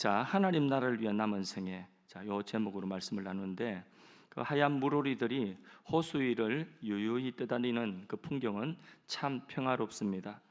자, 하나님 나라를 위한 남은 생애. 자, 요 제목으로 말씀을 나누는데, 그 하얀 물오리들이 호수 위를 유유히 떠다니는 그 풍경은 참 평화롭습니다.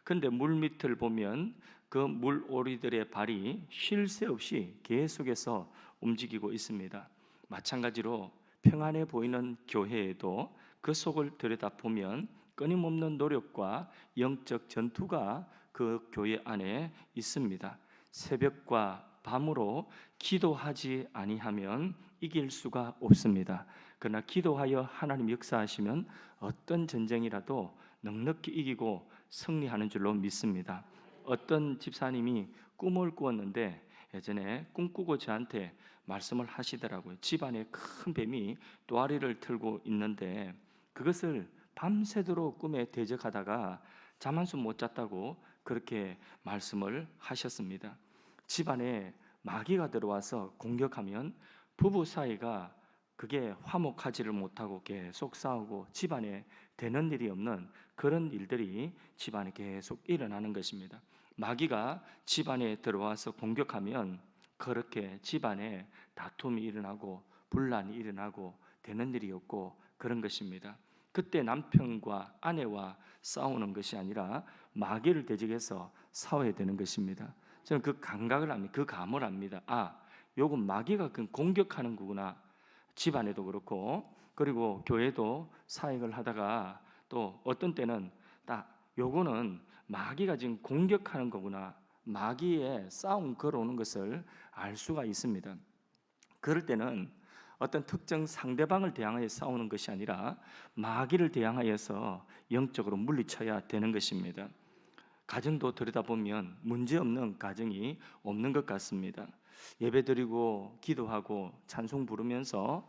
근데 물 밑을 보면 그 물오리들의 발이 쉴 새 없이 계속해서 움직이고 있습니다. 마찬가지로 평안해 보이는 교회에도 그 속을 들여다보면 끊임없는 노력과 영적 전투가 그 교회 안에 있습니다. 새벽과 밤으로 기도하지 아니하면 이길 수가 없습니다. 그러나 기도하여 하나님 역사하시면 어떤 전쟁이라도 넉넉히 이기고 승리하는 줄로 믿습니다. 어떤 집사님이 꿈을 꾸었는데 예전에 꿈꾸고 저한테 말씀을 하시더라고요. 집안에 큰 뱀이 또아리를 틀고 있는데 그것을 밤새도록 꿈에 대적하다가 잠 한숨 못 잤다고 그렇게 말씀을 하셨습니다. 집안에 마귀가 들어와서 공격하면 부부 사이가 그게 화목하지를 못하고 계속 싸우고 집안에 되는 일이 없는 그런 일들이 집안에 계속 일어나는 것입니다. 마귀가 집안에 들어와서 공격하면 그렇게 집안에 다툼이 일어나고 분란이 일어나고 되는 일이 없고 그런 것입니다. 그때 남편과 아내와 싸우는 것이 아니라 마귀를 대적해서 싸워야 되는 것입니다. 저는 그 감각을 합니다. 그 감을 합니다. 아, 요건 마귀가 공격하는 거구나. 집안에도 그렇고 그리고 교회도 사역을 하다가 또 어떤 때는 딱 요거는 마귀가 지금 공격하는 거구나. 마귀의 싸움 걸어오는 것을 알 수가 있습니다. 그럴 때는 어떤 특정 상대방을 대항하여 싸우는 것이 아니라 마귀를 대항하여서 영적으로 물리쳐야 되는 것입니다. 가정도 들여다보면 문제없는 가정이 없는 것 같습니다. 예배드리고 기도하고 찬송 부르면서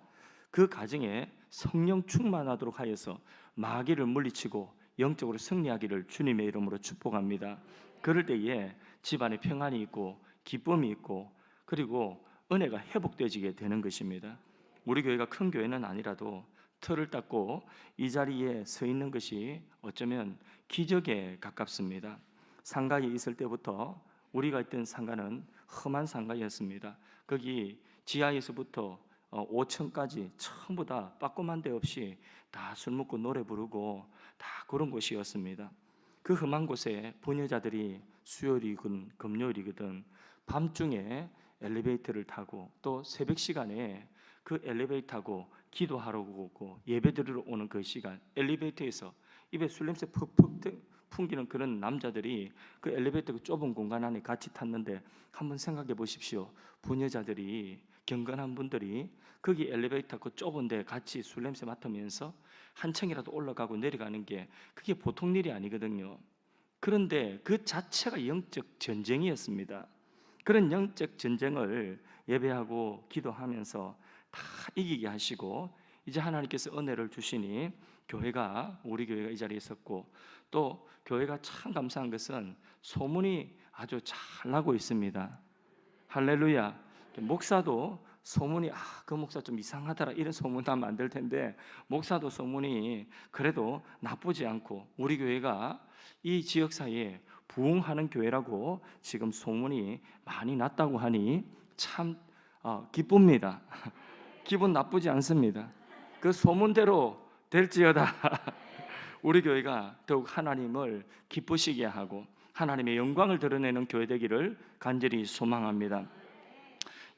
그 가정에 성령 충만하도록 하여서 마귀를 물리치고 영적으로 승리하기를 주님의 이름으로 축복합니다. 그럴 때에 집안에 평안이 있고 기쁨이 있고 그리고 은혜가 회복되지게 되는 것입니다. 우리 교회가 큰 교회는 아니라도 틀을 닦고 이 자리에 서 있는 것이 어쩌면 기적에 가깝습니다. 상가에 있을 때부터 우리가 있던 상가는 험한 상가였습니다. 거기 지하에서부터 5층까지 전부 다 빠꼼한 데 없이 다 술 먹고 노래 부르고 다 그런 곳이었습니다. 그 험한 곳에 부녀자들이 수요일이건 금요일이거든 밤중에 엘리베이터를 타고 또 새벽 시간에 그 엘리베이터 타고 기도하러 오고 예배드리러 오는 그 시간 엘리베이터에서 입에 술 냄새 푹푹 풍기는 그런 남자들이 그 엘리베이터 그 좁은 공간 안에 같이 탔는데 한번 생각해 보십시오. 부녀자들이 경건한 분들이 거기 엘리베이터 그 좁은 데 같이 술 냄새 맡으면서 한 층이라도 올라가고 내려가는 게 그게 보통 일이 아니거든요. 그런데 그 자체가 영적 전쟁이었습니다. 그런 영적 전쟁을 예배하고 기도하면서 다 이기게 하시고 이제 하나님께서 은혜를 주시니 교회가 우리 교회가 이 자리에 있었고 또 교회가 참 감사한 것은 소문이 아주 잘 나고 있습니다. 할렐루야. 목사도 소문이 그 목사 좀 이상하더라 이런 소문 나면 안 될 텐데 목사도 소문이 그래도 나쁘지 않고 우리 교회가 이 지역 사이에 부흥하는 교회라고 지금 소문이 많이 났다고 하니 참 기쁩니다. 기분 나쁘지 않습니다. 그 소문대로 될지어다. 우리 교회가 더욱 하나님을 기쁘시게 하고 하나님의 영광을 드러내는 교회 되기를 간절히 소망합니다.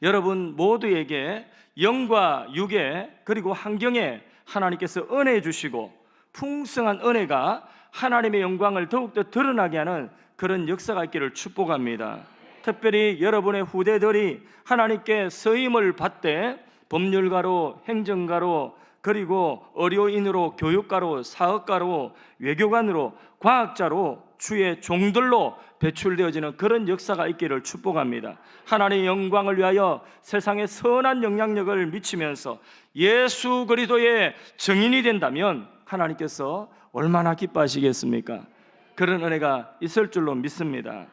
여러분 모두에게 영과 육에 그리고 환경에 하나님께서 은혜 주시고 풍성한 은혜가 하나님의 영광을 더욱더 드러나게 하는 그런 역사가 있기를 축복합니다. 특별히 여러분의 후대들이 하나님께 서임을 받되 법률가로 행정가로 그리고 의료인으로 교육가로 사업가로 외교관으로 과학자로 주의 종들로 배출되어지는 그런 역사가 있기를 축복합니다. 하나님의 영광을 위하여 세상에 선한 영향력을 미치면서 예수 그리스도의 증인이 된다면 하나님께서 얼마나 기뻐하시겠습니까? 그런 은혜가 있을 줄로 믿습니다.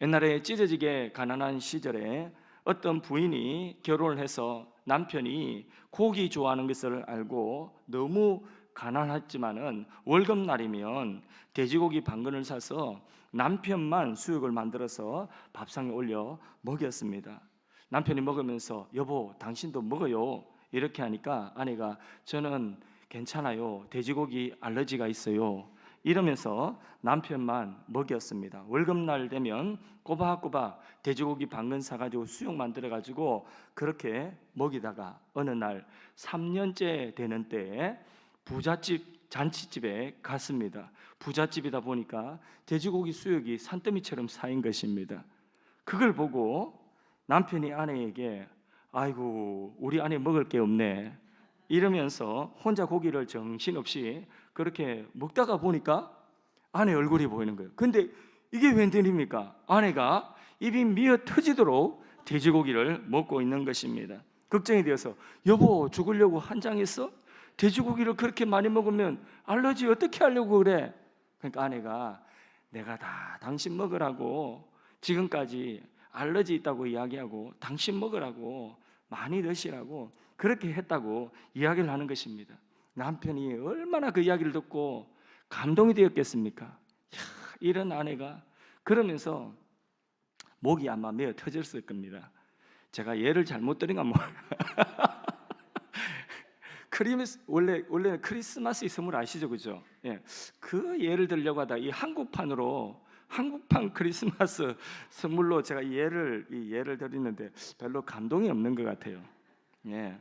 옛날에 찢어지게 가난한 시절에 어떤 부인이 결혼을 해서 남편이 고기 좋아하는 것을 알고 너무 가난했지만은 월급날이면 돼지고기 반근을 사서 남편만 수육을 만들어서 밥상에 올려 먹였습니다. 남편이 먹으면서 여보 당신도 먹어요 이렇게 하니까 아내가 저는 괜찮아요 돼지고기 알러지가 있어요 이러면서 남편만 먹였습니다. 월급날 되면 꼬박꼬박 돼지고기 반근 사가지고 수육 만들어가지고 그렇게 먹이다가 어느 날 3년째 되는 때에 부잣집 잔치집에 갔습니다. 부잣집이다 보니까 돼지고기 수육이 산더미처럼 쌓인 것입니다. 그걸 보고 남편이 아내에게 아이고 우리 아내 먹을 게 없네 이러면서 혼자 고기를 정신없이 그렇게 먹다가 보니까 아내 얼굴이 보이는 거예요. 근데 이게 웬일입니까? 아내가 입이 미어 터지도록 돼지고기를 먹고 있는 것입니다. 걱정이 되어서 여보 죽으려고 한장했어? 돼지고기를 그렇게 많이 먹으면 알러지 어떻게 하려고 그래? 그러니까 아내가 내가 다 당신 먹으라고 지금까지 알러지 있다고 이야기하고 당신 먹으라고 많이 드시라고 그렇게 했다고 이야기를 하는 것입니다. 남편이 얼마나 그 이야기를 듣고 감동이 되었겠습니까? 이야, 이런 아내가 그러면서 목이 아마 메어 터졌을 겁니다. 제가 예를 잘못 드린가 뭐. 원래 크리스마스 선물 아시죠, 그죠? 예, 그 예를 들려고 하다 이 한국판 크리스마스 선물로 제가 이 예를 드리는데 별로 감동이 없는 것 같아요. 예,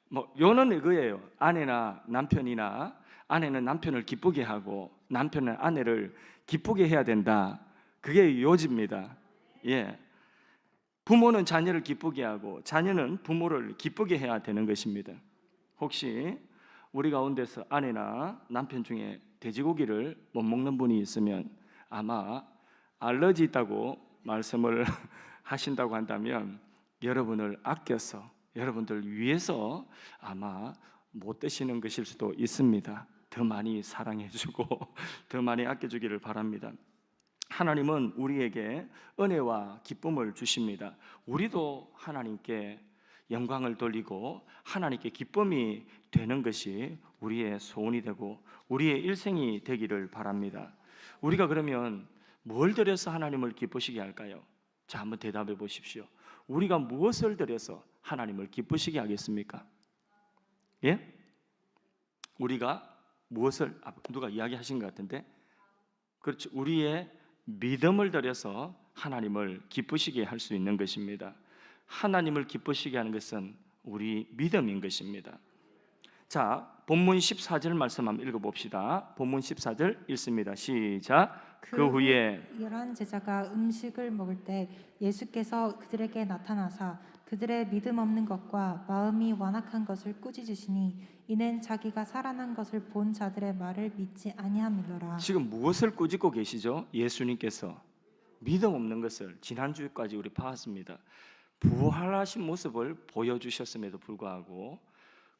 뭐 요는 이거예요. 아내나 남편이나 아내는 남편을 기쁘게 하고 남편은 아내를 기쁘게 해야 된다. 그게 요지입니다. 예, 부모는 자녀를 기쁘게 하고 자녀는 부모를 기쁘게 해야 되는 것입니다. 혹시 우리 가운데서 아내나 남편 중에 돼지고기를 못 먹는 분이 있으면 아마 알러지 있다고 말씀을 하신다고 한다면 여러분을 아껴서 여러분들 위해서 아마 못 드시는 것일 수도 있습니다. 더 많이 사랑해주고 더 많이 아껴주기를 바랍니다. 하나님은 우리에게 은혜와 기쁨을 주십니다. 우리도 하나님께 영광을 돌리고 하나님께 기쁨이 되는 것이 우리의 소원이 되고 우리의 일생이 되기를 바랍니다. 우리가 그러면 뭘 드려서 하나님을 기쁘시게 할까요? 자, 한번 대답해 보십시오. 우리가 무엇을 드려서 하나님을 기쁘시게 하겠습니까? 예? 우리가 무엇을 누가 이야기하신 것 같은데 그렇죠. 우리의 믿음을 드려서 하나님을 기쁘시게 할 수 있는 것입니다. 하나님을 기쁘시게 하는 것은 우리 믿음인 것입니다. 자, 본문 14절 말씀 한번 읽어봅시다. 본문 14절 읽습니다. 시작. 그 후에 11 제자가 음식을 먹을 때 예수께서 그들에게 나타나사 그들의 믿음 없는 것과 마음이 완악한 것을 꾸짖으시니 이는 자기가 살아난 것을 본 자들의 말을 믿지 아니함이더라. 지금 무엇을 꾸짖고 계시죠? 예수님께서 믿음 없는 것을 지난주까지 우리 봤습니다. 부활하신 모습을 보여주셨음에도 불구하고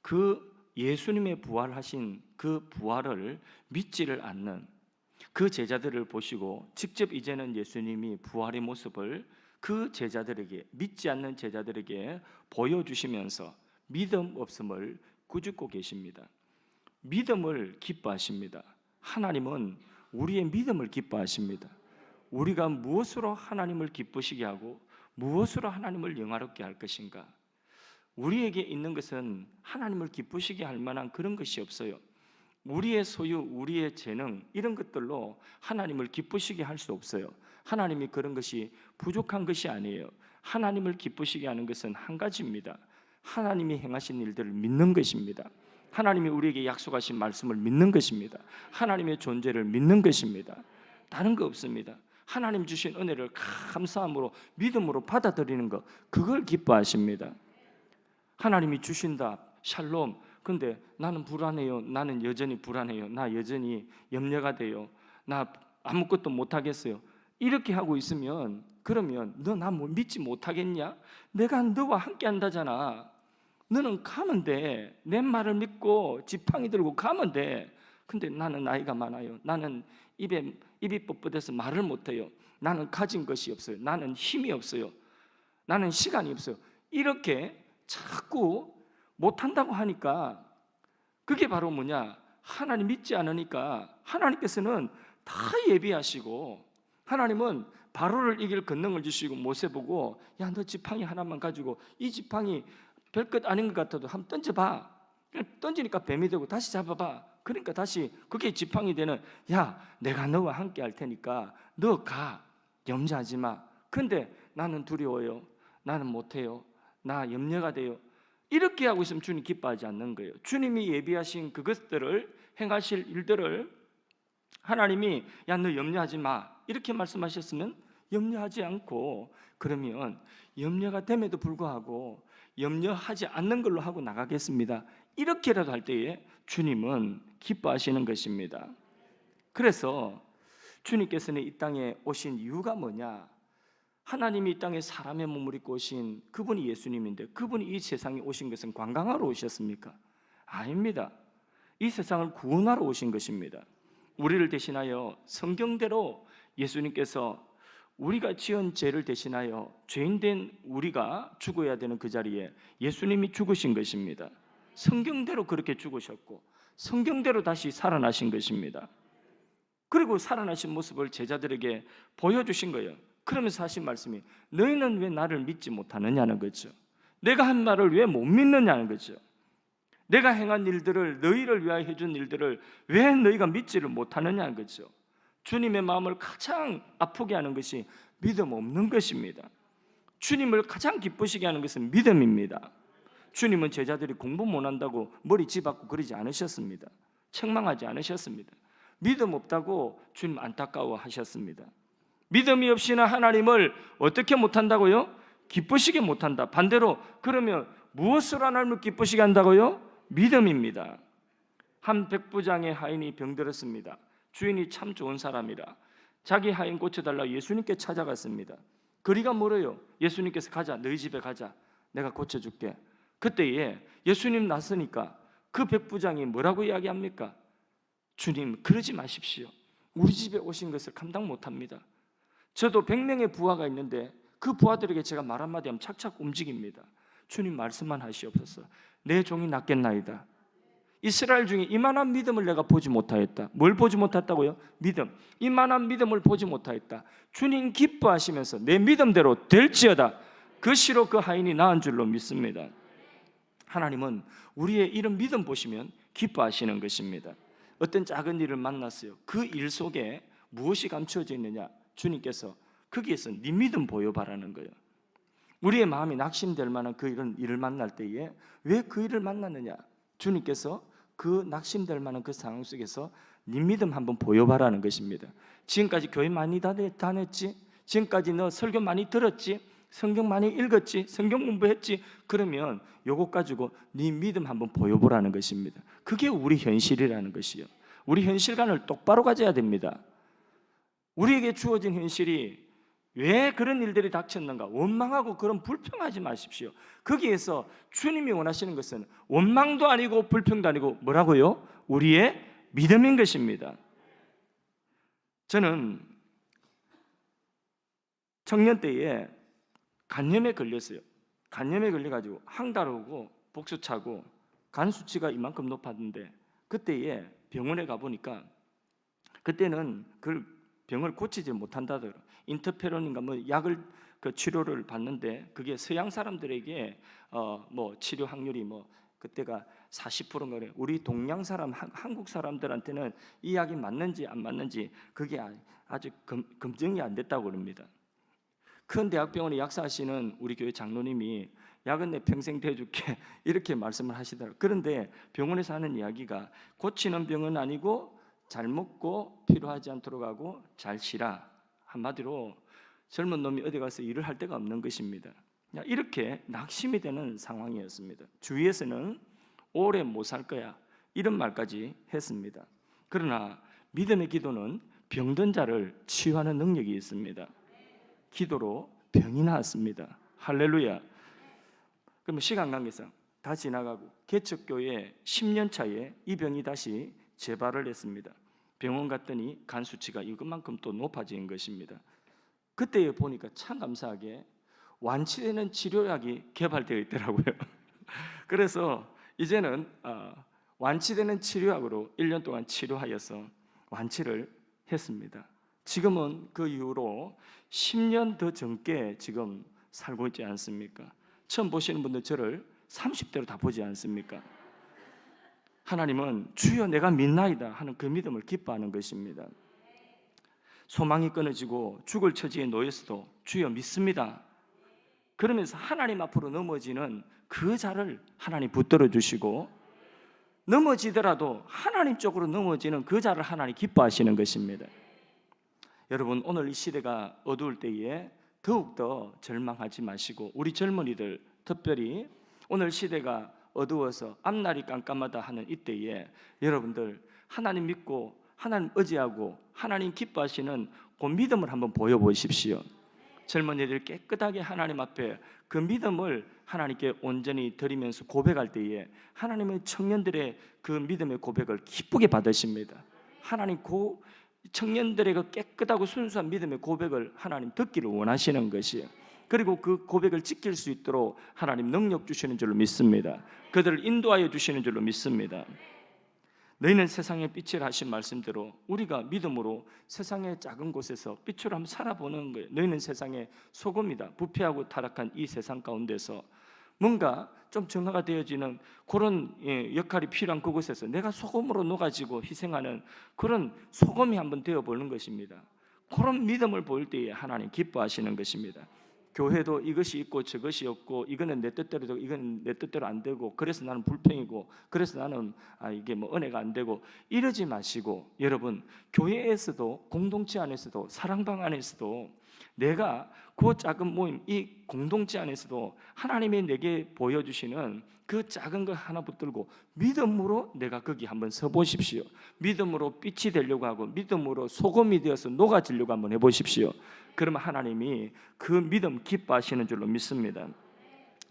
그 예수님의 부활하신 그 부활을 믿지를 않는 그 제자들을 보시고 직접 이제는 예수님이 부활의 모습을 그 제자들에게 믿지 않는 제자들에게 보여주시면서 믿음 없음을 꾸짖고 계십니다. 믿음을 기뻐하십니다. 하나님은 우리의 믿음을 기뻐하십니다. 우리가 무엇으로 하나님을 기쁘시게 하고 무엇으로 하나님을 영화롭게 할 것인가? 우리에게 있는 것은 하나님을 기쁘시게 할 만한 그런 것이 없어요. 우리의 소유, 우리의 재능 이런 것들로 하나님을 기쁘시게 할 수 없어요. 하나님이 그런 것이 부족한 것이 아니에요. 하나님을 기쁘시게 하는 것은 한 가지입니다. 하나님이 행하신 일들을 믿는 것입니다. 하나님이 우리에게 약속하신 말씀을 믿는 것입니다. 하나님의 존재를 믿는 것입니다. 다른 거 없습니다. 하나님 주신 은혜를 감사함으로 믿음으로 받아들이는 것, 그걸 기뻐하십니다. 하나님이 주신다, 샬롬. 근데 나는 불안해요. 나는 여전히 불안해요. 나 여전히 염려가 돼요. 나 아무것도 못하겠어요. 이렇게 하고 있으면 그러면 너 나 뭐 믿지 못하겠냐? 내가 너와 함께 한다잖아. 너는 가면 돼. 내 말을 믿고 지팡이 들고 가면 돼. 근데 나는 나이가 많아요. 나는 입이 뻣뻣해서 말을 못해요. 나는 가진 것이 없어요. 나는 힘이 없어요. 나는 시간이 없어요. 이렇게 자꾸 못한다고 하니까 그게 바로 뭐냐? 하나님 믿지 않으니까 하나님께서는 다 예비하시고, 하나님은 바로를 이길 권능을 주시고 모세 보고, 야, 너 지팡이 하나만 가지고 이 지팡이 별것 아닌 것 같아도 한번 던져봐. 그냥 던지니까 뱀이 되고 다시 잡아봐. 그러니까 다시 그게 지팡이 되는, 야, 내가 너와 함께 할 테니까 너 가. 염려하지 마. 근데 나는 두려워요. 나는 못해요. 나 염려가 돼요. 이렇게 하고 있으면 주님 기뻐하지 않는 거예요. 주님이 예비하신 그것들을, 행하실 일들을 하나님이 야, 너 염려하지 마 이렇게 말씀하셨으면 염려하지 않고, 그러면 염려가 됨에도 불구하고 염려하지 않는 걸로 하고 나가겠습니다, 이렇게라도 할 때에 주님은 기뻐하시는 것입니다. 그래서 주님께서는 이 땅에 오신 이유가 뭐냐? 하나님이 이 땅에 사람의 몸을 입고 오신 그분이 예수님인데, 그분이 이 세상에 오신 것은 관광하러 오셨습니까? 아닙니다. 이 세상을 구원하러 오신 것입니다. 우리를 대신하여 성경대로 예수님께서 우리가 지은 죄를 대신하여 죄인된 우리가 죽어야 되는 그 자리에 예수님이 죽으신 것입니다. 성경대로 그렇게 죽으셨고 성경대로 다시 살아나신 것입니다. 그리고 살아나신 모습을 제자들에게 보여주신 거예요. 그러면서 하신 말씀이, 너희는 왜 나를 믿지 못하느냐는 거죠. 내가 한 말을 왜 못 믿느냐는 거죠. 내가 행한 일들을, 너희를 위하여 해준 일들을 왜 너희가 믿지를 못하느냐는 거죠. 주님의 마음을 가장 아프게 하는 것이 믿음 없는 것입니다. 주님을 가장 기쁘시게 하는 것은 믿음입니다. 주님은 제자들이 공부 못한다고 머리 집받고 그러지 않으셨습니다. 책망하지 않으셨습니다. 믿음 없다고 주님 안타까워하셨습니다. 믿음이 없이는 하나님을 어떻게 못한다고요? 기쁘시게 못한다. 반대로 그러면 무엇으로 하나님을 기쁘시게 한다고요? 믿음입니다. 한 백부장의 하인이 병들었습니다. 주인이 참 좋은 사람이라 자기 하인 고쳐달라고 예수님께 찾아갔습니다. 거리가 멀어요. 예수님께서 가자, 너희 집에 가자, 내가 고쳐줄게. 그때에 예수님 나서니까 그 백부장이 뭐라고 이야기합니까? 주님, 그러지 마십시오. 우리 집에 오신 것을 감당 못합니다. 저도 100명의 부하가 있는데 그 부하들에게 제가 말 한마디 하면 착착 움직입니다. 주님 말씀만 하시옵소서. 내 종이 낫겠나이다. 이스라엘 중에 이만한 믿음을 내가 보지 못하였다. 뭘 보지 못했다고요? 믿음. 이만한 믿음을 보지 못하였다. 주님 기뻐하시면서 내 믿음대로 될지어다. 그 시로 그 하인이 나은 줄로 믿습니다. 하나님은 우리의 이런 믿음 보시면 기뻐하시는 것입니다. 어떤 작은 일을 만났어요. 그 일 속에 무엇이 감추어져 있느냐? 주님께서 거기에서 네 믿음 보여봐라는 거예요. 우리의 마음이 낙심될 만한 그 이런 일을 만날 때에 왜 그 일을 만났느냐? 주님께서 그 낙심될 만한 그 상황 속에서 네 믿음 한번 보여봐라는 것입니다. 지금까지 교회 많이 다녔지? 지금까지 너 설교 많이 들었지? 성경 많이 읽었지? 성경 공부했지? 그러면 요것 가지고 네 믿음 한번 보여보라는 것입니다. 그게 우리 현실이라는 것이요. 우리 현실관을 똑바로 가져야 됩니다. 우리에게 주어진 현실이 왜 그런 일들이 닥쳤는가? 원망하고 그런 불평하지 마십시오. 거기에서 주님이 원하시는 것은 원망도 아니고 불평도 아니고 뭐라고요? 우리의 믿음인 것입니다. 저는 청년 때에 간염에 걸렸어요. 간염에 걸려가지고 항다르고 복수 차고 간 수치가 이만큼 높았는데, 그때에 병원에 가보니까 그때는 그 병을 고치지 못한다더라. 인터페론인가 뭐 약을 그 치료를 받는데 그게 서양 사람들에게 뭐 치료 확률이 뭐 그때가 40%인가 그래요. 우리 동양 사람, 한국 사람들한테는 이 약이 맞는지 안 맞는지 그게 아직 검증이 안 됐다고 그럽니다. 큰 대학병원에 약사하시는 우리 교회 장로님이 약은 내 평생 대줄게 이렇게 말씀을 하시더라고요. 그런데 병원에서 하는 이야기가 고치는 병은 아니고 잘 먹고 필요하지 않도록 하고 잘 쉬라. 한마디로 젊은 놈이 어디 가서 일을 할 데가 없는 것입니다. 이렇게 낙심이 되는 상황이었습니다. 주위에서는 오래 못 살 거야 이런 말까지 했습니다. 그러나 믿음의 기도는 병든 자를 치유하는 능력이 있습니다. 기도로 병이 나았습니다. 할렐루야. 그러면 시간 관계상 다 지나가고 개척교회 10년 차에 이 병이 다시 재발을 했습니다. 병원 갔더니 간 수치가 이것만큼 또 높아진 것입니다. 그때 보니까 참 감사하게 완치되는 치료약이 개발되어 있더라고요. 그래서 이제는 완치되는 치료약으로 1년 동안 치료하여서 완치를 했습니다. 지금은 그 이후로 10년 더 젊게 지금 살고 있지 않습니까? 처음 보시는 분들 저를 30대로 다 보지 않습니까? 하나님은 주여 내가 믿나이다 하는 그 믿음을 기뻐하는 것입니다. 소망이 끊어지고 죽을 처지에 놓였어도 주여 믿습니다. 그러면서 하나님 앞으로 넘어지는 그 자를 하나님 붙들어 주시고, 넘어지더라도 하나님 쪽으로 넘어지는 그 자를 하나님 기뻐하시는 것입니다. 여러분, 오늘 이 시대가 어두울 때에 더욱더 절망하지 마시고, 우리 젊은이들 특별히 오늘 시대가 어두워서 앞날이 깜깜하다 하는 이때에 여러분들 하나님 믿고 하나님 의지하고 하나님 기뻐하시는 그 믿음을 한번 보여보십시오. 젊은이들 깨끗하게 하나님 앞에 그 믿음을 하나님께 온전히 드리면서 고백할 때에 하나님의 청년들의 그 믿음의 고백을 기쁘게 받으십니다. 하나님 그 청년들의 그 깨끗하고 순수한 믿음의 고백을 하나님 듣기를 원하시는 것이에요. 그리고 그 고백을 지킬 수 있도록 하나님 능력 주시는 줄로 믿습니다. 그들을 인도하여 주시는 줄로 믿습니다. 너희는 세상의 빛이라 하신 말씀대로 우리가 믿음으로 세상의 작은 곳에서 빛으로 한번 살아보는 거예요. 너희는 세상의 소금이다. 부패하고 타락한 이 세상 가운데서 뭔가 좀 정화가 되어지는 그런 역할이 필요한 그곳에서 내가 소금으로 녹아지고 희생하는 그런 소금이 한번 되어보는 것입니다. 그런 믿음을 보일 때에 하나님 기뻐하시는 것입니다. 교회도 이것이 있고 저것이 없고 이거는 내 뜻대로 되고 이건 내 뜻대로 안 되고 그래서 나는 불평이고 그래서 나는 이게 뭐 은혜가 안 되고 이러지 마시고, 여러분 교회에서도 공동체 안에서도 사랑방 안에서도 내가 그 작은 모임 이 공동체 안에서도 하나님이 내게 보여주시는 그 작은 것 하나 붙들고 믿음으로 내가 거기 한번 서보십시오. 믿음으로 빛이 되려고 하고 믿음으로 소금이 되어서 녹아지려고 한번 해보십시오. 그러면 하나님이 그 믿음 기뻐하시는 줄로 믿습니다.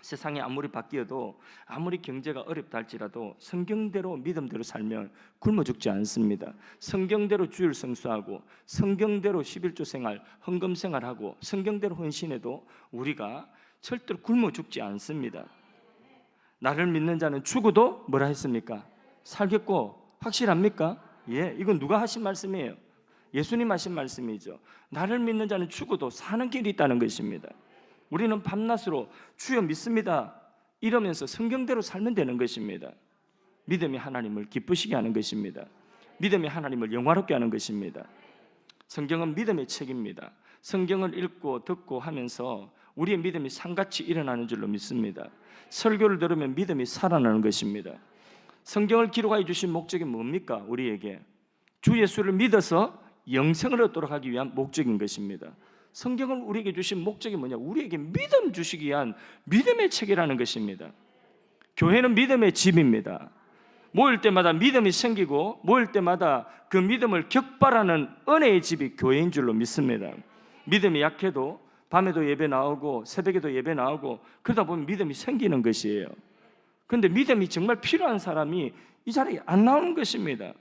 세상이 아무리 바뀌어도 아무리 경제가 어렵다 할지라도 성경대로 믿음대로 살면 굶어 죽지 않습니다. 성경대로 주일 성수하고 성경대로 11조 생활, 헌금 생활하고 성경대로 헌신해도 우리가 절대로 굶어 죽지 않습니다. 나를 믿는 자는 죽어도 뭐라 했습니까? 살겠고, 확실합니까? 예, 이건 누가 하신 말씀이에요? 예수님 하신 말씀이죠. 나를 믿는 자는 죽어도 사는 길이 있다는 것입니다. 우리는 밤낮으로 주여 믿습니다 이러면서 성경대로 살면 되는 것입니다. 믿음이 하나님을 기쁘시게 하는 것입니다. 믿음이 하나님을 영화롭게 하는 것입니다. 성경은 믿음의 책입니다. 성경을 읽고 듣고 하면서 우리의 믿음이 산같이 일어나는 줄로 믿습니다. 설교를 들으면 믿음이 살아나는 것입니다. 성경을 기록하여 주신 목적이 뭡니까? 우리에게 주 예수를 믿어서 영생을 얻도록 하기 위한 목적인 것입니다. 성경을 우리에게 주신 목적이 뭐냐? 우리에게 믿음 주시기 위한 믿음의 책이라는 것입니다. 교회는 믿음의 집입니다. 모일 때마다 믿음이 생기고 모일 때마다 그 믿음을 격발하는 은혜의 집이 교회인 줄로 믿습니다. 믿음이 약해도 밤에도 예배 나오고 새벽에도 예배 나오고 그러다 보면 믿음이 생기는 것이에요. 그런데 믿음이 정말 필요한 사람이 이 자리에 안 나오는 것입니다.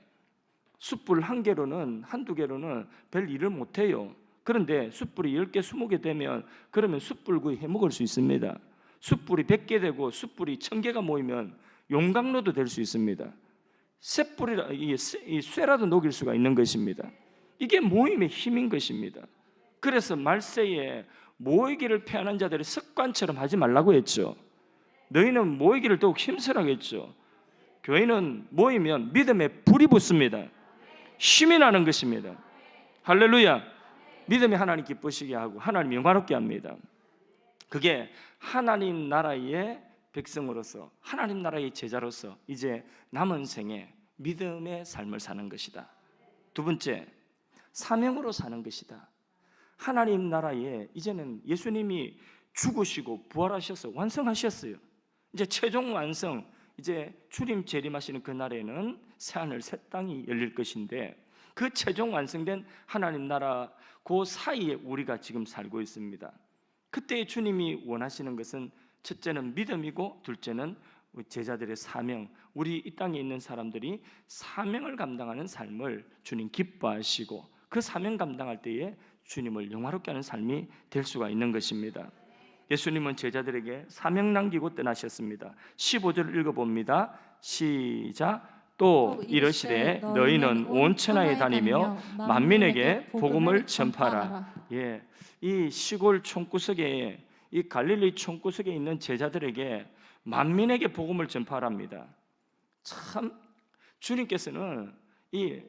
숯불 한 개로는 한두 개로는 별 일을 못해요. 그런데 숯불이 10개, 20개 되면 그러면 숯불구이 해먹을 수 있습니다. 숯불이 100개 되고 숯불이 1000개가 모이면 용광로도 될 수 있습니다. 쇠라도 녹일 수가 있는 것입니다. 이게 모임의 힘인 것입니다. 그래서 말세에 모이기를 패하는 자들이 습관처럼 하지 말라고 했죠. 너희는 모이기를 더욱 힘쓰라고 했죠. 교회는 모이면 믿음에 불이 붙습니다. 힘이 나는 것입니다. 할렐루야. 믿음이 하나님 기쁘시게 하고 하나님 영화롭게 합니다. 그게 하나님 나라의 백성으로서 하나님 나라의 제자로서 이제 남은 생에 믿음의 삶을 사는 것이다. 두 번째, 사명으로 사는 것이다. 하나님 나라에 이제는 예수님이 죽으시고 부활하셔서 완성하셨어요. 이제 최종 완성, 이제 주님 재림하시는 그날에는 새하늘 새 땅이 열릴 것인데 그 최종 완성된 하나님 나라 그 사이에 우리가 지금 살고 있습니다. 그때 주님이 원하시는 것은 첫째는 믿음이고 둘째는 제자들의 사명, 우리 이 땅에 있는 사람들이 사명을 감당하는 삶을 주님 기뻐하시고 그 사명 감당할 때에 주님을 영화롭게 하는 삶이 될 수가 있는 것입니다. 예수님은 제자들에게 사명 남기고 떠나셨습니다. 15절을 읽어봅니다. 시작. 또 이르시되 너희는 온 천하에 다니며 만민에게 복음을 전파하라. 예, 이 시골 촌구석에 이 갈릴리 촌구석에 있는 제자들에게 만민에게 복음을 전파하랍니다. 참 주님께서는 이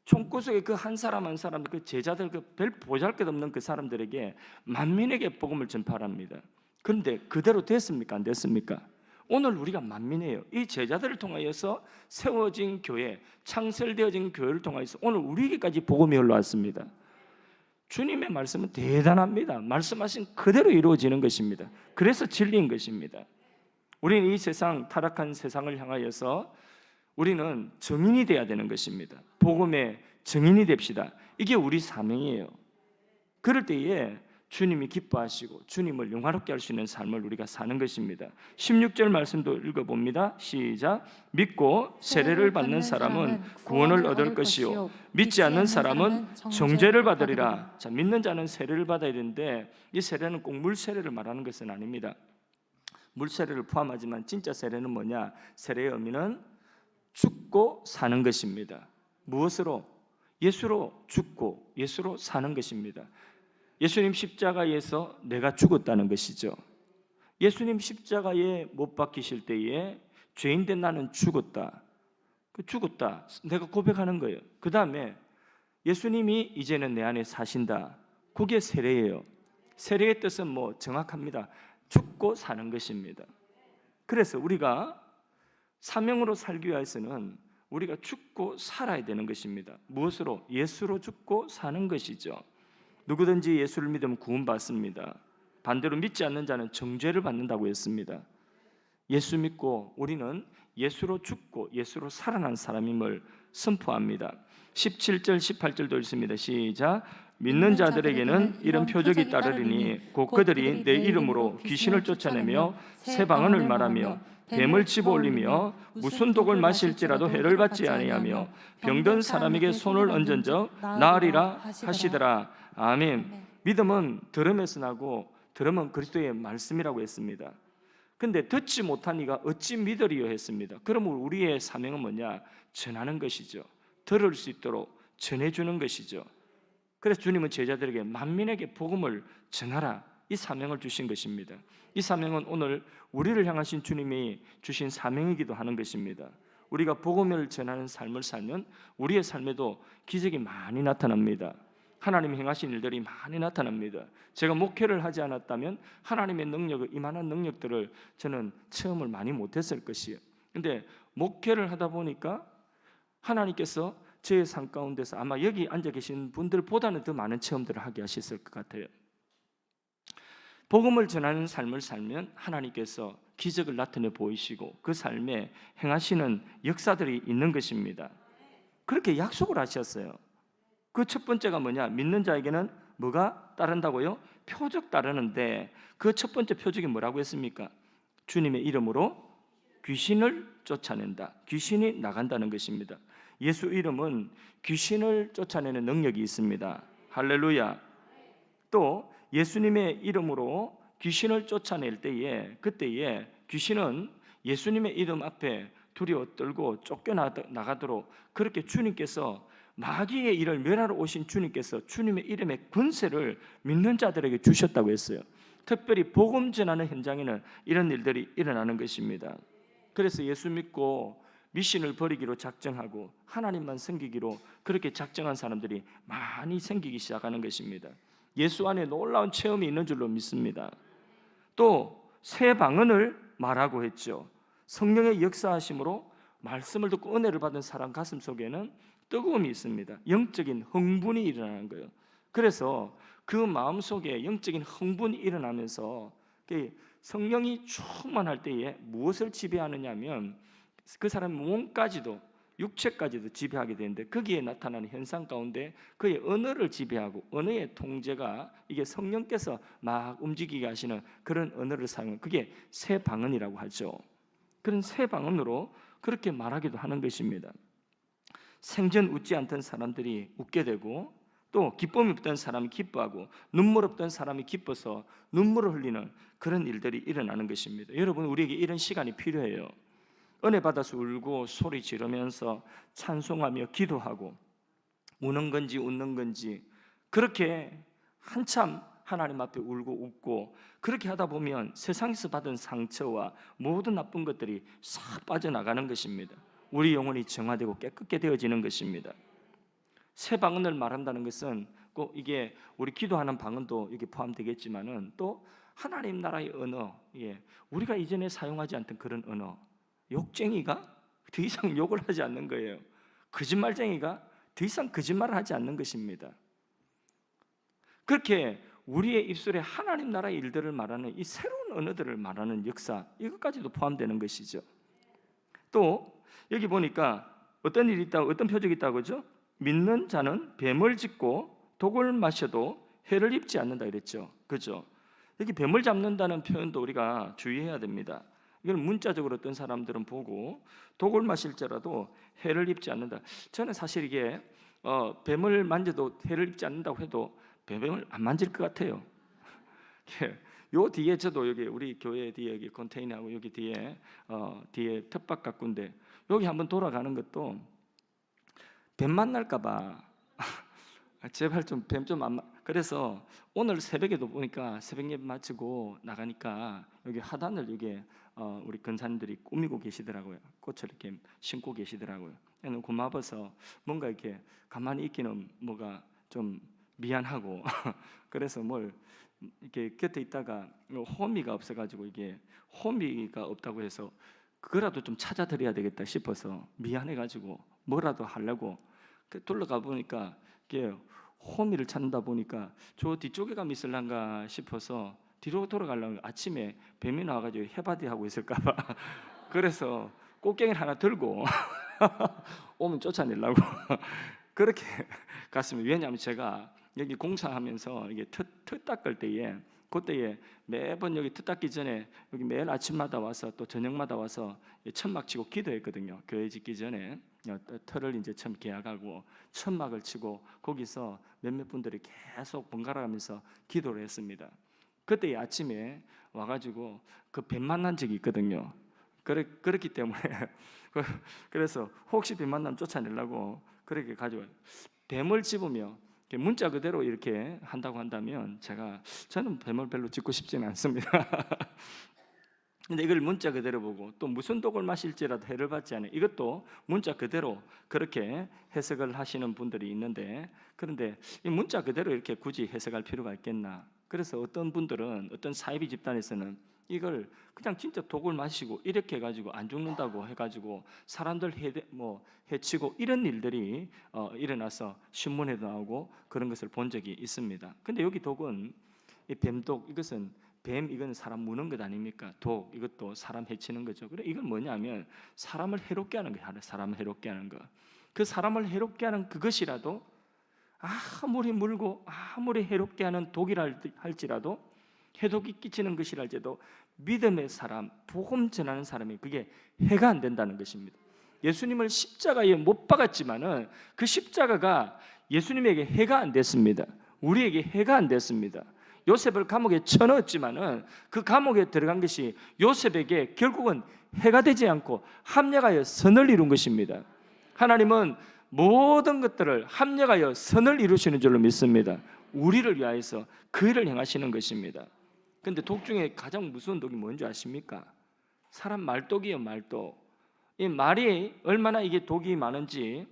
촌구석에 그 한 사람 한 사람 그 제자들 그 별 보잘것없는 그 사람들에게 만민에게 복음을 전파합니다. 그런데 그대로 됐습니까? 안 됐습니까? 오늘 우리가 만민이에요. 이 제자들을 통하여서 세워진 교회, 창설되어진 교회를 통하여서 오늘 우리에게까지 복음이 올라왔습니다. 주님의 말씀은 대단합니다. 말씀하신 그대로 이루어지는 것입니다. 그래서 진리인 것입니다. 우리는 이 세상, 타락한 세상을 향하여서 우리는 증인이 되어야 되는 것입니다. 복음의 증인이 됩시다. 이게 우리 사명이에요. 그럴 때에 주님이 기뻐하시고 주님을 영화롭게 할 수 있는 삶을 우리가 사는 것입니다. 16절 말씀도 읽어봅니다. 시작. 믿고 세례를 받는 사람은 구원을 얻을 것이요 믿지 않는 사람은 정죄를 받으리라. 자, 믿는 자는 세례를 받아야 되는데 이 세례는 꼭 물 세례를 말하는 것은 아닙니다. 물 세례를 포함하지만 진짜 세례는 뭐냐? 세례의 의미는 죽고 사는 것입니다. 무엇으로? 예수로 죽고 예수로 사는 것입니다. 예수님 십자가에서 내가 죽었다는 것이죠. 예수님 십자가에 못 박히실 때에 죄인된 나는 죽었다. 죽었다. 내가 고백하는 거예요. 그 다음에 예수님이 이제는 내 안에 사신다. 그게 세례예요. 세례의 뜻은 뭐 정확합니다. 죽고 사는 것입니다. 그래서 우리가 사명으로 살기 위해서는 우리가 죽고 살아야 되는 것입니다. 무엇으로? 예수로 죽고 사는 것이죠. 누구든지 예수를 믿으면 구원받습니다. 반대로 믿지 않는 자는 정죄를 받는다고 했습니다. 예수 믿고 우리는 예수로 죽고 예수로 살아난 사람임을 선포합니다. 17절 18절도 있습니다. 시작. 믿는 자들에게는 이런 표적이 따르리니 곧 그들이 내 이름으로 귀신을 쫓아내며 새 방언을 말하며 뱀을 집어올리며 무슨 독을 마실지라도 해를 받지 아니하며 병든 사람에게 손을 얹은 적 나으리라 하시더라. 아멘. 믿음은 들음에서 나고 들음은 그리스도의 말씀이라고 했습니다. 근데 듣지 못한 이가 어찌 믿으리요 했습니다. 그러면 우리의 사명은 뭐냐? 전하는 것이죠. 들을 수 있도록 전해주는 것이죠. 그래서 주님은 제자들에게 만민에게 복음을 전하라, 이 사명을 주신 것입니다. 이 사명은 오늘 우리를 향하신 주님이 주신 사명이기도 하는 것입니다. 우리가 복음을 전하는 삶을 살면 우리의 삶에도 기적이 많이 나타납니다. 하나님이 행하신 일들이 많이 나타납니다. 제가 목회를 하지 않았다면 하나님의 능력을, 이만한 능력들을 저는 체험을 많이 못했을 것이에요. 근데 목회를 하다 보니까 하나님께서 제 삶 가운데서 아마 여기 앉아 계신 분들보다는 더 많은 체험들을 하게 하셨을 것 같아요. 복음을 전하는 삶을 살면 하나님께서 기적을 나타내 보이시고 그 삶에 행하시는 역사들이 있는 것입니다. 그렇게 약속을 하셨어요. 그 첫 번째가 뭐냐? 믿는 자에게는 뭐가 따른다고요? 표적 따르는데 그 첫 번째 표적이 뭐라고 했습니까? 주님의 이름으로 귀신을 쫓아낸다. 귀신이 나간다는 것입니다. 예수 이름은 귀신을 쫓아내는 능력이 있습니다. 할렐루야. 또 예수님의 이름으로 귀신을 쫓아낼 때에 그때에 귀신은 예수님의 이름 앞에 두려워 떨고 쫓겨나가도록 그렇게 주님께서 마귀의 일을 멸하러 오신 주님께서 주님의 이름의 권세를 믿는 자들에게 주셨다고 했어요. 특별히 복음 전하는 현장에는 이런 일들이 일어나는 것입니다. 그래서 예수 믿고 미신을 버리기로 작정하고 하나님만 섬기기로 그렇게 작정한 사람들이 많이 생기기 시작하는 것입니다. 예수 안에 놀라운 체험이 있는 줄로 믿습니다. 또 새 방언을 말하고 했죠. 성령의 역사하심으로 말씀을 듣고 은혜를 받은 사람 가슴 속에는 뜨거움이 있습니다. 영적인 흥분이 일어나는 거예요. 그래서 그 마음속에 영적인 흥분이 일어나면서 성령이 충만할 때에 무엇을 지배하느냐 하면 그 사람의 몸까지도 육체까지도 지배하게 되는데 거기에 나타나는 현상 가운데 그의 언어를 지배하고 언어의 통제가 이게 성령께서 막 움직이게 하시는 그런 언어를 사용하는 그게 새 방언이라고 하죠. 그런 새 방언으로 그렇게 말하기도 하는 것입니다. 생전 웃지 않던 사람들이 웃게 되고 또 기쁨이 없던 사람이 기뻐하고 눈물 없던 사람이 기뻐서 눈물을 흘리는 그런 일들이 일어나는 것입니다. 여러분 우리에게 이런 시간이 필요해요. 은혜 받아서 울고 소리 지르면서 찬송하며 기도하고 우는 건지 웃는 건지 그렇게 한참 하나님 앞에 울고 웃고 그렇게 하다 보면 세상에서 받은 상처와 모든 나쁜 것들이 싹 빠져나가는 것입니다. 우리 영혼이 정화되고 깨끗게 되어지는 것입니다. 새 방언을 말한다는 것은 꼭 이게 우리 기도하는 방언도 여기 포함되겠지만은 또 하나님 나라의 언어, 우리가 이전에 사용하지 않던 그런 언어, 욕쟁이가 더 이상 욕을 하지 않는 거예요. 거짓말쟁이가 더 이상 거짓말을 하지 않는 것입니다. 그렇게 우리의 입술에 하나님 나라의 일들을 말하는 이 새로운 언어들을 말하는 역사, 이것까지도 포함되는 것이죠. 또 여기 보니까 어떤 일이 있다고, 어떤 표적이 있다고 그러죠? 믿는 자는 뱀을 짚고 독을 마셔도 해를 입지 않는다 그랬죠. 그죠? 여기 뱀을 잡는다는 표현도 우리가 주의해야 됩니다. 이걸 문자적으로 어떤 사람들은 보고 독을 마실지라도 해를 입지 않는다. 저는 사실 이게 뱀을 만져도 해를 입지 않는다고 해도 뱀을 안 만질 것 같아요. 요 뒤에 저도 여기 우리 교회 뒤에 여기 컨테이너하고 여기 뒤에 텃밭 가꾼데 여기 한번 돌아가는 것도 뱀 만날까봐 제발 좀 뱀 좀 안. 그래서 오늘 새벽에도 보니까 새벽 예배 마치고 나가니까 여기 하단을 여기 우리 근사님들이 꾸미고 계시더라고요. 꽃을 이렇게 심고 계시더라고요. 저는 고마워서 뭔가 이렇게 가만히 있기는 뭐가 좀 미안하고 그래서 뭘 이렇게 곁에 있다가 호미가 없어가지고 이게 호미가 없다고 해서 그거라도 좀 찾아드려야 되겠다 싶어서 미안해가지고 뭐라도 하려고 둘러가 보니까 이게 호미를 찾는다 보니까 저 뒤쪽에 가면 있을란가 싶어서 뒤로 돌아가려면 아침에 뱀이 나와가지고 해바디 하고 있을까봐 그래서 꽃갱이를 하나 들고 오면 쫓아내려고 그렇게 갔습니다. 왜냐하면 제가 여기 공사하면서 이게 텃 닦을 때에 그때에 매번 여기 텃 닦기 전에 여기 매일 아침마다 와서 또 저녁마다 와서 천막 치고 기도했거든요. 교회 짓기 전에 털을 이제 처음 계약하고 천막을 치고 거기서 몇몇 분들이 계속 번갈아가면서 기도를 했습니다. 그때 아침에 와가지고 그 뱀 만난 적이 있거든요. 그렇기 때문에 그래서 혹시 뱀 만나면 쫓아내려고 그렇게 가지고 뱀을 집으며 문자 그대로 이렇게 한다고 한다면 저는 뱀을 별로 짚고 싶지는 않습니다. 근데 이걸 문자 그대로 보고 또 무슨 독을 마실지라도 해를 받지 않아요. 이것도 문자 그대로 그렇게 해석을 하시는 분들이 있는데 그런데 이 문자 그대로 이렇게 굳이 해석할 필요가 있겠나? 그래서 어떤 분들은 어떤 사이비 집단에서는 이걸 그냥 진짜 독을 마시고 이렇게 해가지고 안 죽는다고 해가지고 사람들 해치고 이런 일들이 일어나서 신문에도 나오고 그런 것을 본 적이 있습니다. 근데 여기 독은 이 뱀독 이것은 이건 사람 무는 것 아닙니까? 독 이것도 사람 해치는 거죠. 그래 이건 뭐냐면 사람을 해롭게 하는 거예요. 사람을 해롭게 하는 거. 그 사람을 해롭게 하는 그것이라도 아무리 물고 아무리 해롭게 하는 독이라 할지라도 해독이 끼치는 것이랄지도 믿음의 사람, 복음 전하는 사람이 그게 해가 안 된다는 것입니다. 예수님을 십자가에 못 박았지만은 그 십자가가 예수님에게 해가 안 됐습니다. 우리에게 해가 안 됐습니다. 요셉을 감옥에 쳐넣었지만은 그 감옥에 들어간 것이 요셉에게 결국은 해가 되지 않고 합력하여 선을 이룬 것입니다. 하나님은 모든 것들을 합력하여 선을 이루시는 줄로 믿습니다. 우리를 위하여서 그 일을 행하시는 것입니다. 근데 독 중에 가장 무서운 독이 뭔지 아십니까? 사람 말독이에요. 말독. 이 말이 얼마나 이게 독이 많은지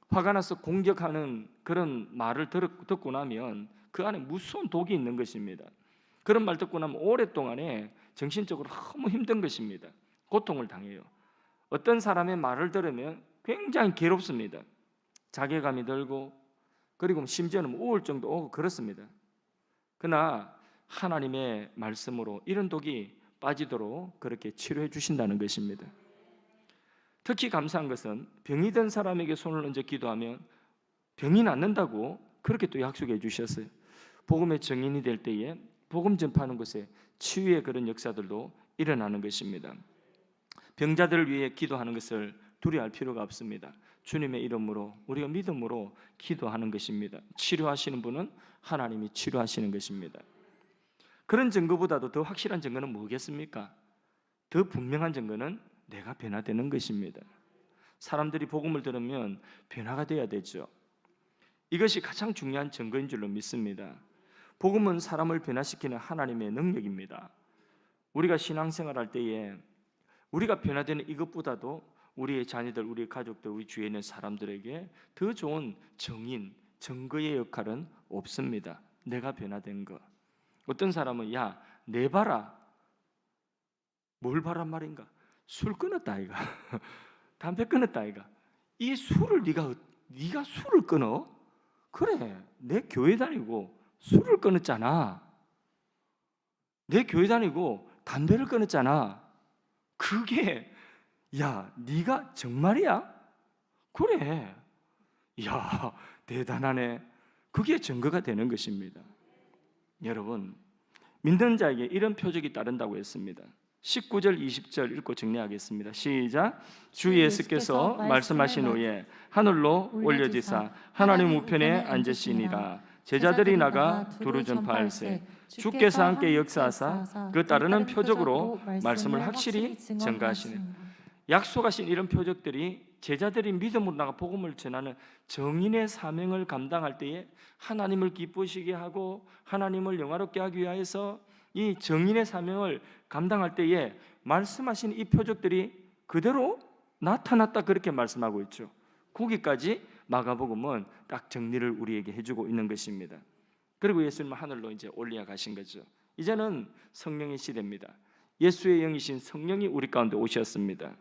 화가 나서 공격하는 그런 말을 듣고 나면 그 안에 무서운 독이 있는 것입니다. 그런 말 듣고 나면 오랫동안에 정신적으로 너무 힘든 것입니다. 고통을 당해요. 어떤 사람의 말을 들으면 굉장히 괴롭습니다. 자괴감이 들고 그리고 심지어는 우울증도 오고 그렇습니다. 그러나 하나님의 말씀으로 이런 독이 빠지도록 그렇게 치료해 주신다는 것입니다. 특히 감사한 것은 병이 든 사람에게 손을 얹어 기도하면 병이 낫는다고 그렇게 또 약속해 주셨어요. 복음의 증인이 될 때에 복음 전파하는 곳에 치유의 그런 역사들도 일어나는 것입니다. 병자들을 위해 기도하는 것을 두려워할 필요가 없습니다. 주님의 이름으로 우리가 믿음으로 기도하는 것입니다. 치료하시는 분은 하나님이 치료하시는 것입니다. 그런 증거보다도 더 확실한 증거는 뭐겠습니까? 더 분명한 증거는 내가 변화되는 것입니다. 사람들이 복음을 들으면 변화가 돼야 되죠. 이것이 가장 중요한 증거인 줄로 믿습니다. 복음은 사람을 변화시키는 하나님의 능력입니다. 우리가 신앙생활할 때에 우리가 변화되는 이것보다도 우리의 자녀들, 우리의 가족들, 우리 주위에 있는 사람들에게 더 좋은 정인, 증거의 역할은 없습니다. 내가 변화된 것. 어떤 사람은 야, 내 봐라. 뭘 봐란 말인가? 술 끊었다 아이가. 담배 끊었다 아이가. 이 술을 네가 술을 끊어? 그래, 내 교회 다니고 술을 끊었잖아. 내 교회 다니고 담배를 끊었잖아. 그게 야, 네가 정말이야? 그래. 야, 대단하네. 그게 증거가 되는 것입니다. 여러분, 믿는 자에게 이런 표적이 따른다고 했습니다. 19절 20절 읽고 정리하겠습니다. 시작. 주 예수께서 말씀하신 후에 하늘로 올려지사 하나님 우편에 앉으시니라. 제자들이 나가 두루 전파할세 주께서 함께 역사하사 그 따르는 표적으로 말씀을 확실히 증가하시네. 약속하신 이런 표적들이 제자들이 믿음으로 나가 복음을 전하는 정인의 사명을 감당할 때에 하나님을 기쁘시게 하고 하나님을 영화롭게 하기 위하여서 이 정인의 사명을 감당할 때에 말씀하신 이 표적들이 그대로 나타났다, 그렇게 말씀하고 있죠. 거기까지 마가복음은 딱 정리를 우리에게 해주고 있는 것입니다. 그리고 예수님은 하늘로 이제 올려 가신 거죠. 이제는 성령의 시대입니다. 예수의 영이신 성령이 우리 가운데 오셨습니다.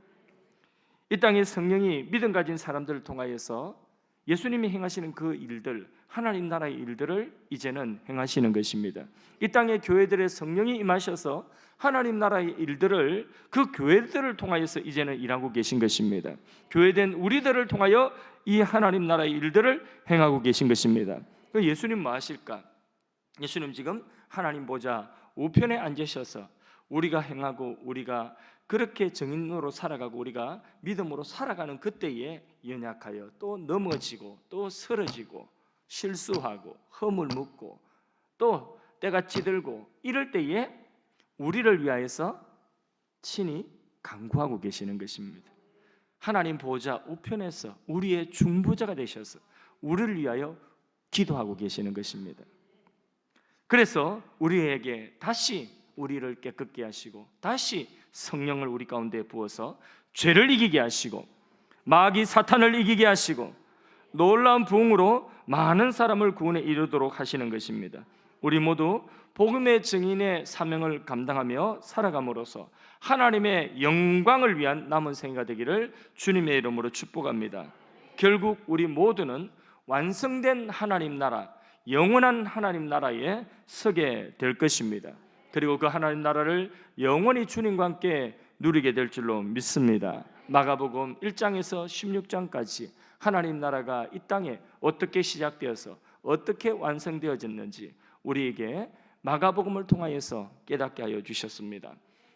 이 땅에 성령이 믿음 가진 사람들을 통하여서 예수님이 행하시는 그 일들, 하나님 나라의 일들을 이제는 행하시는 것입니다. 이 땅의 교회들의 성령이 임하셔서 하나님 나라의 일들을 그 교회들을 통하여서 이제는 일하고 계신 것입니다. 교회된 우리들을 통하여 이 하나님 나라의 일들을 행하고 계신 것입니다. 예수님 뭐 하실까? 예수님 지금 하나님 보좌 우편에 앉으셔서 우리가 행하고 우리가 그렇게 정인으로 살아가고 우리가 믿음으로 살아가는 그때에 연약하여 또 넘어지고 또 쓰러지고 실수하고 허물 묻고 또 때가 찌들고 이럴 때에 우리를 위하여서 친히 간구하고 계시는 것입니다. 하나님 보좌 우편에서 우리의 중보자가 되셔서 우리를 위하여 기도하고 계시는 것입니다. 그래서 우리에게 다시 우리를 깨끗게 하시고 다시 성령을 우리 가운데 부어서 죄를 이기게 하시고 마귀 사탄을 이기게 하시고 놀라운 부흥으로 많은 사람을 구원에 이르도록 하시는 것입니다. 우리 모두 복음의 증인의 사명을 감당하며 살아감으로써 하나님의 영광을 위한 남은 생애가 되기를 주님의 이름으로 축복합니다. 결국 우리 모두는 완성된 하나님 나라, 영원한 하나님 나라에 서게 될 것입니다. 그리고 그 하나님 나라를 영원히 주님과 함께 누리게 될 줄로 믿습니다. 마가복음 1장에서 16장까지 하나님 나라가 이 땅에 어떻게 시작되어서 어떻게 완성되어졌는지 우리에게 마가복음을 통하여서 깨닫게 하여 주셨습니다.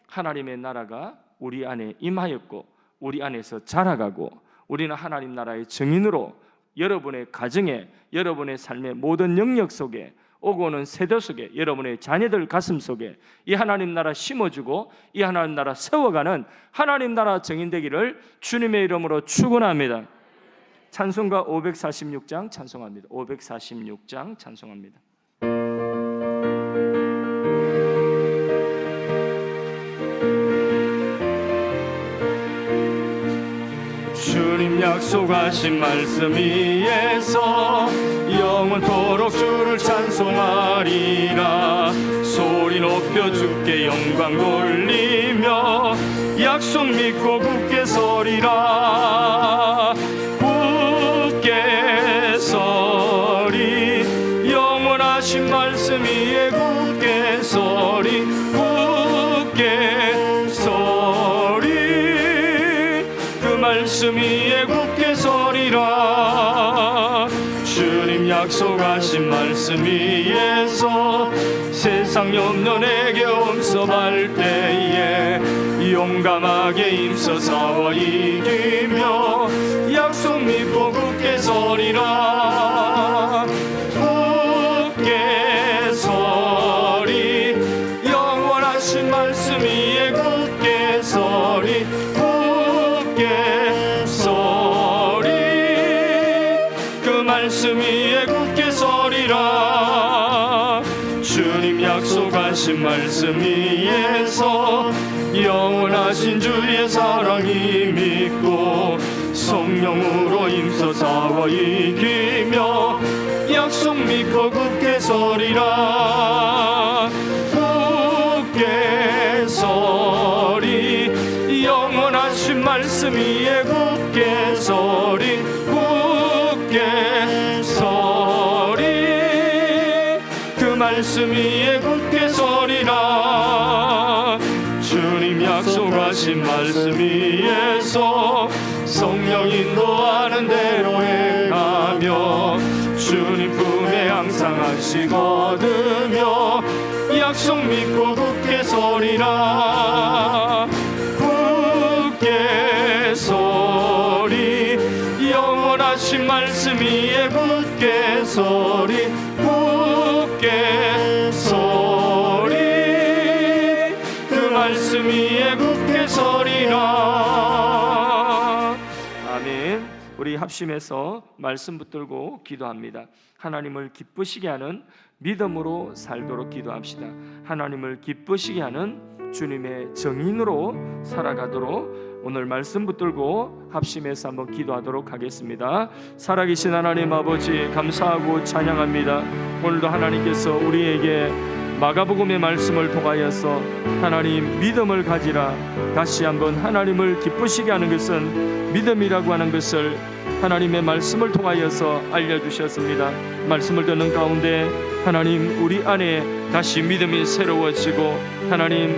하나님의 나라가 우리 안에 임하였고 우리 안에서 자라가고 우리는 하나님 나라의 증인으로 여러분의 가정에, 여러분의 삶의 모든 영역 속에, 오고 오는 세대 속에, 여러분의 자녀들 가슴 속에 이 하나님 나라 심어주고 이 하나님 나라 세워가는 하나님 나라 증인 되기를 주님의 이름으로 축원합니다. 찬송가 546장 찬송합니다. 546장 찬송합니다. 주님 약속하신 말씀 위에서 영원토록 주를 찬송하리라. 소리 높여 주께 영광 돌리며 약속 믿고 굳게 서리라. 굳게 서리 영원하신 말씀 위에 굳게 서리 굳게 서리 그 말씀 위에 굳게 서리라. 주님 약속하신 말씀 위에서 세상 염려 내게 엄습할 때에 용감하게 힘써 싸워 이기며 약속 믿고 굳게 서리라. 굳게 서리 영원하신 말씀 위에 굳게 서리 말씀 위에서 영원하신 주의 사랑이 믿고 성령으로 힘써싸워 이기며 약속 믿고 굳게 서리라. 굳게 서리 영원하신 말씀 위에 굳게 서리 굳게 서리 그 말씀 위에 굳게 서리라. 주님 약속하신 말씀 위에서 성령 인도하는 대로 행하며 주님 품에 항상 안식 얻으며 약속 믿고 굳게 서리라. 굳게 서리 영원하신 말씀 위에 굳게 서리 굳게 서리 그 말씀 위에 굳게 서리라. 아멘. 우리 합심해서 말씀 붙들고 기도합니다. 하나님을 기쁘시게 하는 믿음으로 살도록 기도합시다. 하나님을 기쁘시게 하는 주님의 증인으로 살아가도록 오늘 말씀 붙들고 합심해서 한번 기도하도록 하겠습니다. 살아계신 하나님 아버지 감사하고 찬양합니다. 오늘도 하나님께서 우리에게 마가복음의 말씀을 통하여서 하나님 믿음을 가지라, 다시 한번 하나님을 기쁘시게 하는 것은 믿음이라고 하는 것을 하나님의 말씀을 통하여서 알려주셨습니다. 말씀을 듣는 가운데 하나님 우리 안에 다시 믿음이 새로워지고 하나님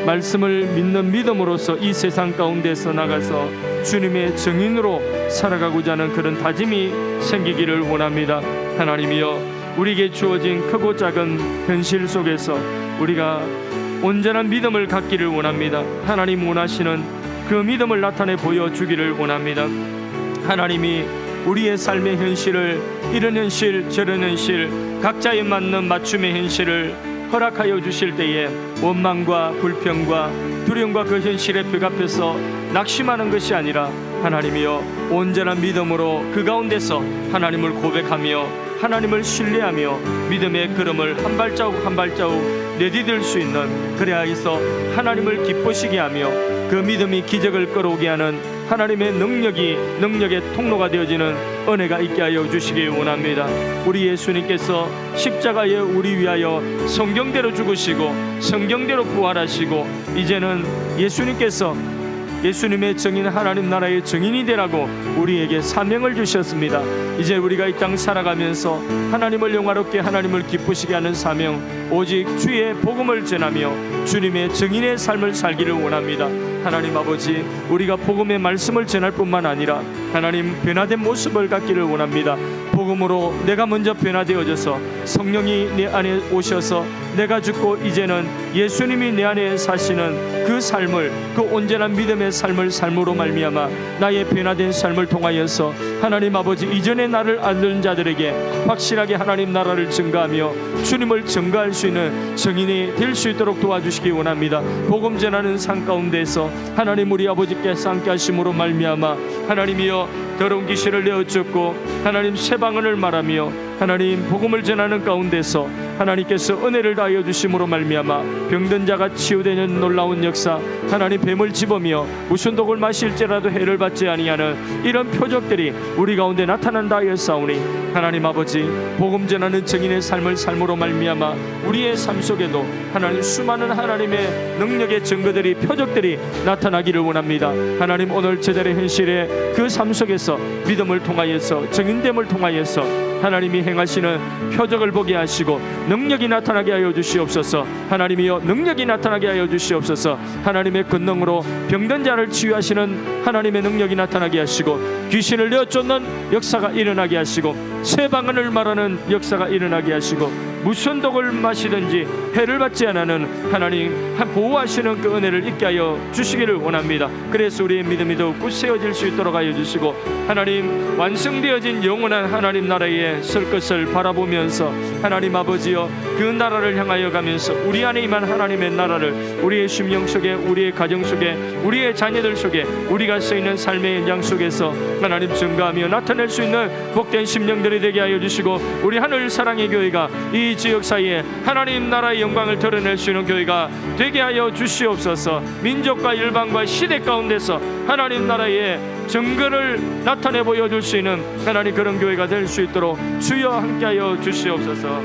말씀을 믿는 믿음으로써 이 세상 가운데서 나가서 주님의 증인으로 살아가고자 하는 그런 다짐이 생기기를 원합니다. 하나님이여 우리에게 주어진 크고 작은 현실 속에서 우리가 온전한 믿음을 갖기를 원합니다. 하나님 원하시는 그 믿음을 나타내 보여주기를 원합니다. 하나님이 우리의 삶의 현실을 이런 현실 저런 현실 각자에 맞는 맞춤의 현실을 허락하여 주실 때에 원망과 불평과 두려움과 그 현실의 벽 앞에서 낙심하는 것이 아니라 하나님이여 온전한 믿음으로 그 가운데서 하나님을 고백하며 하나님을 신뢰하며 믿음의 걸음을 한 발자국 한 발자국 내디딜 수 있는, 그래야 해서 하나님을 기쁘시게 하며 그 믿음이 기적을 끌어오게 하는 하나님의 능력의 통로가 되어지는 은혜가 있게 하여 주시기 원합니다. 우리 예수님께서 십자가에 우리 위하여 성경대로 죽으시고 성경대로 부활하시고 이제는 예수님의 증인 하나님 나라의 증인이 되라고 우리에게 사명을 주셨습니다. 이제 우리가 이 땅 살아가면서 하나님을 영화롭게 하나님을 기쁘시게 하는 사명, 오직 주의 복음을 전하며 주님의 증인의 삶을 살기를 원합니다. 하나님 아버지, 우리가 복음의 말씀을 전할 뿐만 아니라 하나님 변화된 모습을 갖기를 원합니다. 복음으로 내가 먼저 변화되어져서 성령이 내 안에 오셔서 내가 죽고 이제는 예수님이 내 안에 사시는 그 삶을, 그 온전한 믿음의 삶을 삶으로 말미암아 나의 변화된 삶을 통하여서 하나님 아버지 이전에 나를 알던 자들에게 확실하게 하나님 나라를 증거하며 주님을 증거할 수 있는 증인이 될 수 있도록 도와주시기 원합니다. 복음 전하는 삶 가운데서 하나님 우리 아버지께서 함께 하심으로 말미암아 하나님이여 더러운 귀신을 내어 쫓고 하나님 새 방언을 말하며 하나님 복음을 전하는 가운데서 하나님께서 은혜를 다하여 주심으로 말미암아 병든 자가 치유되는 놀라운 역사, 하나님 뱀을 집으며 무슨 독을 마실지라도 해를 받지 아니하는 이런 표적들이 우리 가운데 나타난다 하였사오니 하나님 아버지 복음 전하는 증인의 삶을 삶으로 말미암아 우리의 삶 속에도 하나님 수많은 하나님의 능력의 증거들이 표적들이 나타나기를 원합니다. 하나님 오늘 제자의 현실의 그 삶 속에서 믿음을 통하여서 증인됨을 통하여서 하나님이 행하시는 표적을 보게 하시고 능력이 나타나게 하여 주시옵소서. 하나님이여 능력이 나타나게 하여 주시옵소서. 하나님의 권능으로 병든 자를 치유하시는 하나님의 능력이 나타나게 하시고 귀신을 내어 쫓는 역사가 일어나게 하시고 새 방언을 말하는 역사가 일어나게 하시고 무슨 독을 마시든지 해를 받지 않는 하나님 보호하시는 그 은혜를 있게 하여 주시기를 원합니다. 그래서 우리의 믿음이 더욱 굳세어질 수 있도록 하여 주시고 하나님 완성되어진 영원한 하나님 나라에 설 것을 바라보면서 하나님 아버지여 그 나라를 향하여 가면서 우리 안에 임한 하나님의 나라를 우리의 심령 속에 우리의 가정 속에 우리의 자녀들 속에 우리가 쓰이는 삶의 현장 속에서 하나님 증거하며 나타낼 수 있는 복된 심령들이 되게 하여 주시고 우리 하늘 사랑의 교회가 이 우리 지역 사이에 하나님 나라의 영광을 드러낼 수 있는 교회가 되게 하여 주시옵소서. 민족과 일방과 시대 가운데서 하나님 나라의 증거를 나타내 보여줄 수 있는 하나님 그런 교회가 될 수 있도록 주여 함께하여 주시옵소서.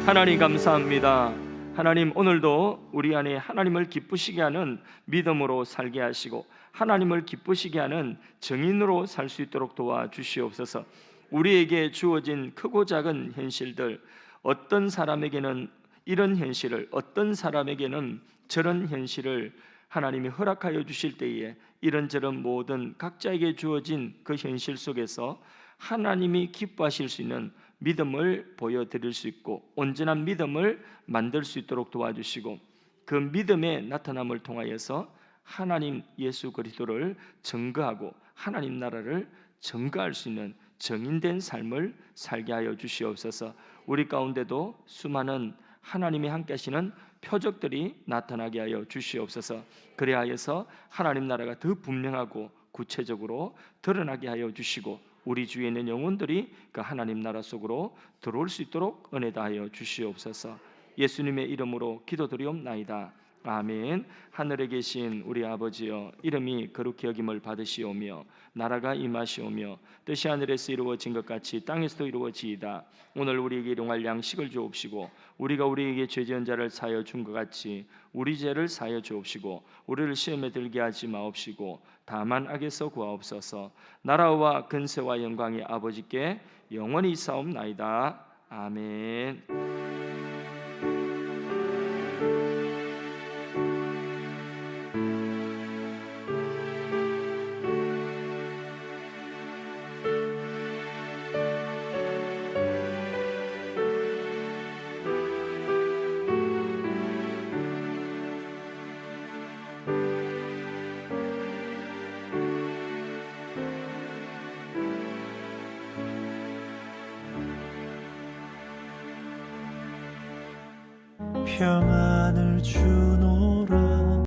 하나님 감사합니다. 하나님 오늘도 우리 안에 하나님을 기쁘시게 하는 믿음으로 살게 하시고 하나님을 기쁘시게 하는 증인으로 살 수 있도록 도와주시옵소서. 우리에게 주어진 크고 작은 현실들, 어떤 사람에게는 이런 현실을, 어떤 사람에게는 저런 현실을 하나님이 허락하여 주실 때에 이런저런 모든 각자에게 주어진 그 현실 속에서 하나님이 기뻐하실 수 있는 믿음을 보여드릴 수 있고 온전한 믿음을 만들 수 있도록 도와주시고 그 믿음의 나타남을 통하여서 하나님 예수 그리스도를 증거하고 하나님 나라를 증거할 수 있는 정인된 삶을 살게 하여 주시옵소서. 우리 가운데도 수많은 하나님이 함께 하시는 표적들이 나타나게 하여 주시옵소서. 그래하여서 하나님 나라가 더 분명하고 구체적으로 드러나게 하여 주시고 우리 주위에 있는 영혼들이 그 하나님 나라 속으로 들어올 수 있도록 은혜 다하여 주시옵소서. 예수님의 이름으로 기도드리옵나이다. 아멘. 하늘에 계신 우리 아버지여, 이름이 거룩히 여김을 받으시오며 나라가 임하시오며 뜻이 하늘에서 이루어진 것 같이 땅에서도 이루어지이다. 오늘 우리에게 일용할 양식을 주옵시고 우리가 우리에게 죄 지은 자를 사하여 준 것 같이 우리 죄를 사하여 주옵시고 우리를 시험에 들게 하지 마옵시고 다만 악에서 구하옵소서. 나라와 근세와 영광이 아버지께 영원히 있사옵나이다. 아멘. 평안을 주노라